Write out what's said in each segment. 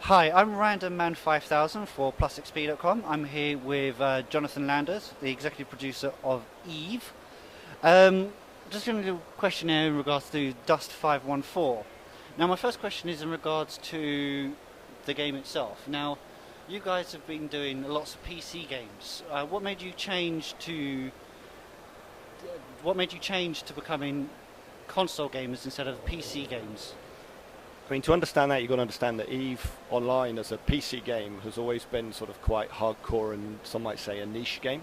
Hi, I'm Random Man 5000 for PlusXP.com. I'm here with Jonathan Landers, the executive producer of Eve. Just going to do a questionnaire in regards to Dust 514. Now, my first question is in regards to the game itself. Now, you guys have been doing lots of PC games. What made you change to becoming console gamers instead of PC games? I mean, to understand that, you've got to understand that EVE Online as a PC game has always been sort of quite hardcore and some might say a niche game.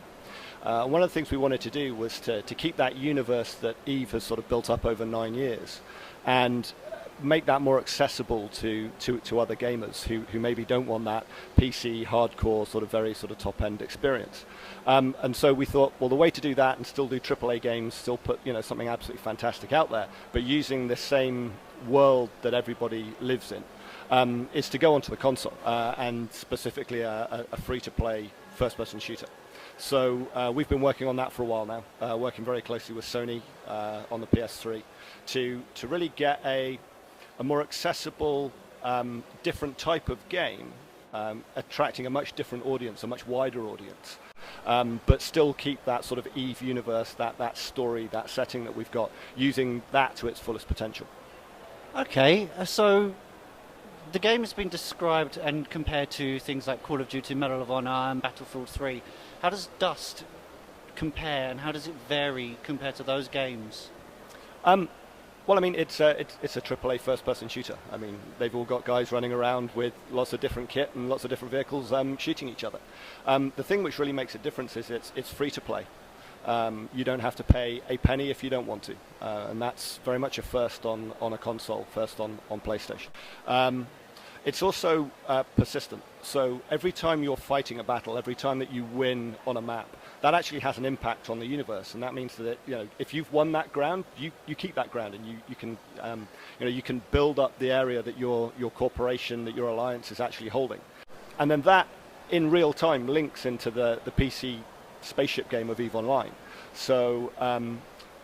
One of the things we wanted to do was to keep that universe that EVE has sort of built up over 9 years and make that more accessible to other gamers who maybe don't want that PC hardcore sort of very sort of top-end experience. And so we thought, well, the way to do that and still do AAA games, still put something absolutely fantastic out there, but using the same world that everybody lives in, is to go onto the console and specifically a free-to-play first-person shooter. So we've been working on that for a while now, working very closely with Sony on the PS3 to really get a more accessible, different type of game, attracting a much different audience, a much wider audience, but still keep that sort of EVE universe, that story, that setting that we've got, using that to its fullest potential. Okay, so the game has been described and compared to things like Call of Duty, Medal of Honor, and Battlefield 3. How does Dust compare, and how does it vary compared to those games? Well, I mean, it's a AAA first-person shooter. I mean, they've all got guys running around with lots of different kit and lots of different vehicles shooting each other. The thing which really makes a difference is it's free-to-play. You don't have to pay a penny if you don't want to, and that's very much a first on a console, first on PlayStation. It's also persistent, so every time you're fighting a battle, every time that you win on a map, that actually has an impact on the universe, and that means that if you've won that ground, you keep that ground, and you can build up the area that your corporation, that your alliance is actually holding, and then that in real time links into the PC spaceship game of EVE Online. So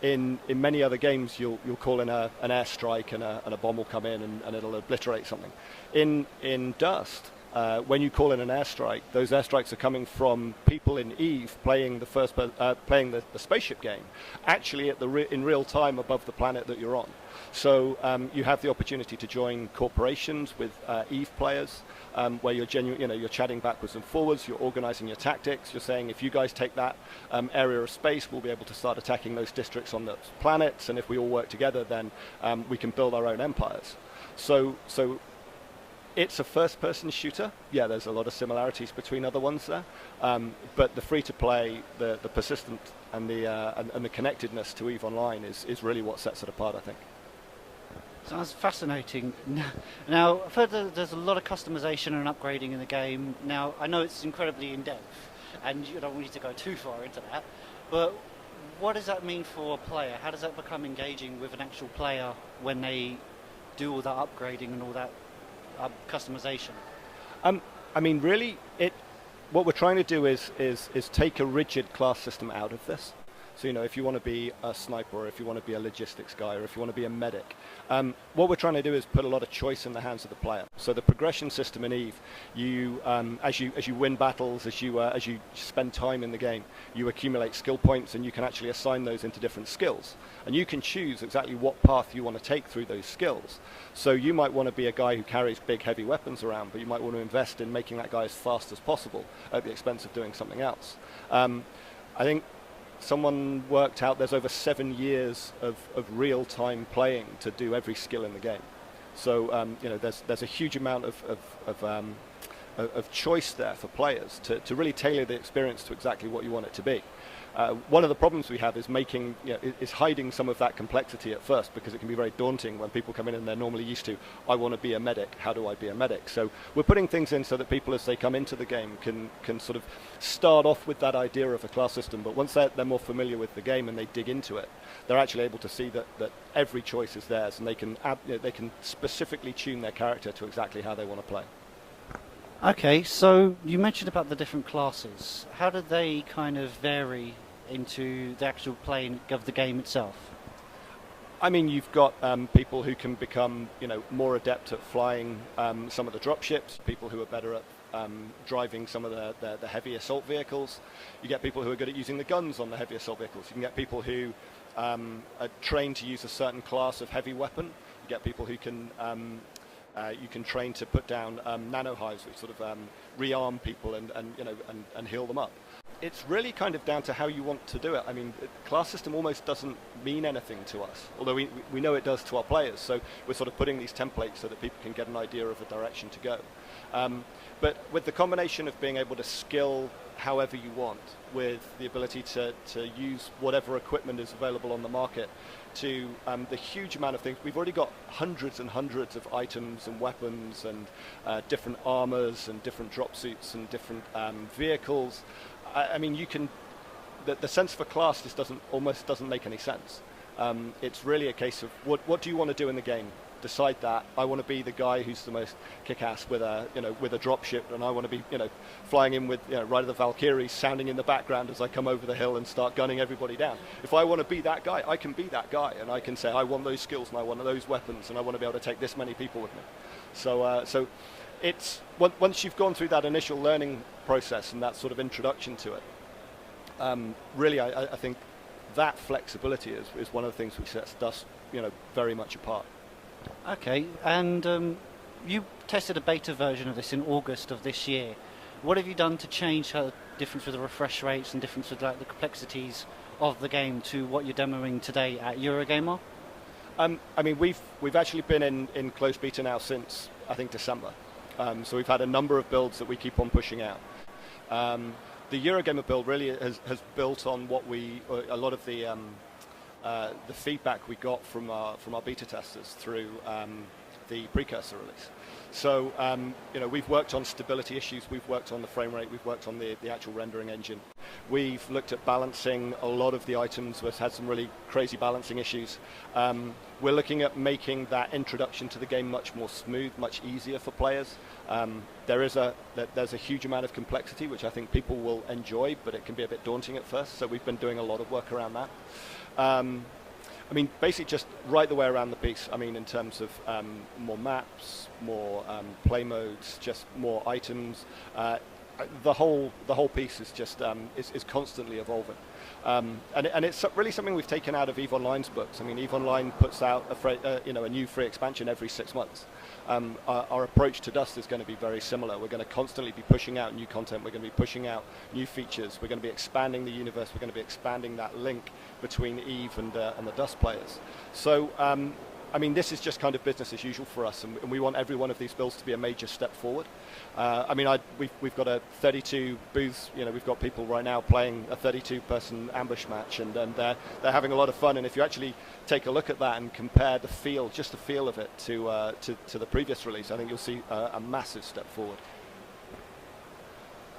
in many other games, you'll call in an airstrike and a bomb will come in and it'll obliterate something. In Dust, when you call in an airstrike, those airstrikes are coming from people in EVE playing the spaceship game, actually in real time above the planet that you're on. So you have the opportunity to join corporations with EVE players, where you're you're chatting backwards and forwards, you're organizing your tactics, you're saying if you guys take that area of space, we'll be able to start attacking those districts on those planets, and if we all work together, then we can build our own empires. So it's a first-person shooter. Yeah, there's a lot of similarities between other ones there, but the free-to-play, the persistent, and the connectedness to EVE Online is really what sets it apart, I think. Sounds fascinating. Now, I've heard that there's a lot of customization and upgrading in the game. Now, I know it's incredibly in-depth, and you don't need to go too far into that, but what does that mean for a player? How does that become engaging with an actual player when they do all that upgrading and all that customization? I mean, really, what we're trying to do is take a rigid class system out of this. So, if you want to be a sniper, or if you want to be a logistics guy, or if you want to be a medic, what we're trying to do is put a lot of choice in the hands of the player. So the progression system in EVE, as you win battles, as you spend time in the game, you accumulate skill points, and you can actually assign those into different skills. And you can choose exactly what path you want to take through those skills. So you might want to be a guy who carries big, heavy weapons around, but you might want to invest in making that guy as fast as possible at the expense of doing something else. I think someone worked out there's over 7 years of real-time playing to do every skill in the game. So there's a huge amount of choice there for players to really tailor the experience to exactly what you want it to be. One of the problems we have is hiding some of that complexity at first, because it can be very daunting when people come in and they're normally used to, I want to be a medic, how do I be a medic? So we're putting things in so that people, as they come into the game, can sort of start off with that idea of a class system, but once they're more familiar with the game and they dig into it, they're actually able to see that every choice is theirs, and they can specifically tune their character to exactly how they want to play. Okay, so you mentioned about the different classes. How do they kind of vary into the actual playing of the game itself? I mean, you've got people who can become, more adept at flying some of the dropships, people who are better at driving some of the heavy assault vehicles. You get people who are good at using the guns on the heavy assault vehicles. You can get people who are trained to use a certain class of heavy weapon. You get people who can you can train to put down nano hives, which sort of rearm people and heal them up. It's really kind of down to how you want to do it. I mean, class system almost doesn't mean anything to us, although we know it does to our players. So we're sort of putting these templates so that people can get an idea of a direction to go. But with the combination of being able to skill however you want, with the ability to use whatever equipment is available on the market, to the huge amount of things. We've already got hundreds and hundreds of items and weapons and different armors and different drop suits and different vehicles. I mean, you can. The sense for class just almost doesn't make any sense. It's really a case of what do you want to do in the game? Decide that. I want to be the guy who's the most kick-ass with a dropship, and I want to be flying in with Ride of the Valkyries sounding in the background as I come over the hill and start gunning everybody down. If I want to be that guy, I can be that guy, and I can say I want those skills and I want those weapons and I want to be able to take this many people with me. So it's once you've gone through that initial learning process and that sort of introduction to it, really I think that flexibility is one of the things which sets Dust very much apart. Okay, and you tested a beta version of this in August of this year. What have you done to change the difference with the refresh rates and difference with the complexities of the game to what you're demoing today at Eurogamer? I mean, we've actually been in closed beta now since I think December. So we've had a number of builds that we keep on pushing out. The Eurogamer build really has built on a lot of the feedback we got from our beta testers through the precursor release. So we've worked on stability issues, we've worked on the frame rate, we've worked on the actual rendering engine. We've looked at balancing a lot of the items. We've had some really crazy balancing issues. We're looking at making that introduction to the game much more smooth, much easier for players. There's a huge amount of complexity, which I think people will enjoy, but it can be a bit daunting at first. So we've been doing a lot of work around that. I mean, basically just right the way around the piece. I mean, in terms of more maps, more play modes, just more items. The whole piece is just is constantly evolving, and it's really something we've taken out of EVE Online's books. I mean, EVE Online puts out a new free expansion every 6 months. Our approach to Dust is going to be very similar. We're going to constantly be pushing out new content. We're going to be pushing out new features. We're going to be expanding the universe. We're going to be expanding that link between EVE and the Dust players. So, I mean, this is just kind of business as usual for us, and we want every one of these builds to be a major step forward. I mean, we've got a 32 booths. We've got people right now playing a 32-person ambush match, and they're having a lot of fun. And if you actually take a look at that and compare the feel of it to the previous release, I think you'll see a massive step forward.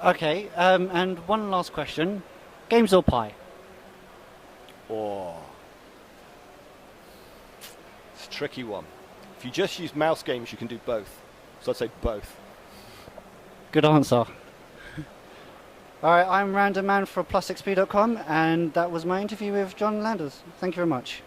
Okay, and one last question: games or pie? Oh, it's a tricky one. If you just use mouse games, you can do both. So I'd say both. Good answer. All right, I'm Random Man for PlusXP.com, and that was my interview with John Landers. Thank you very much.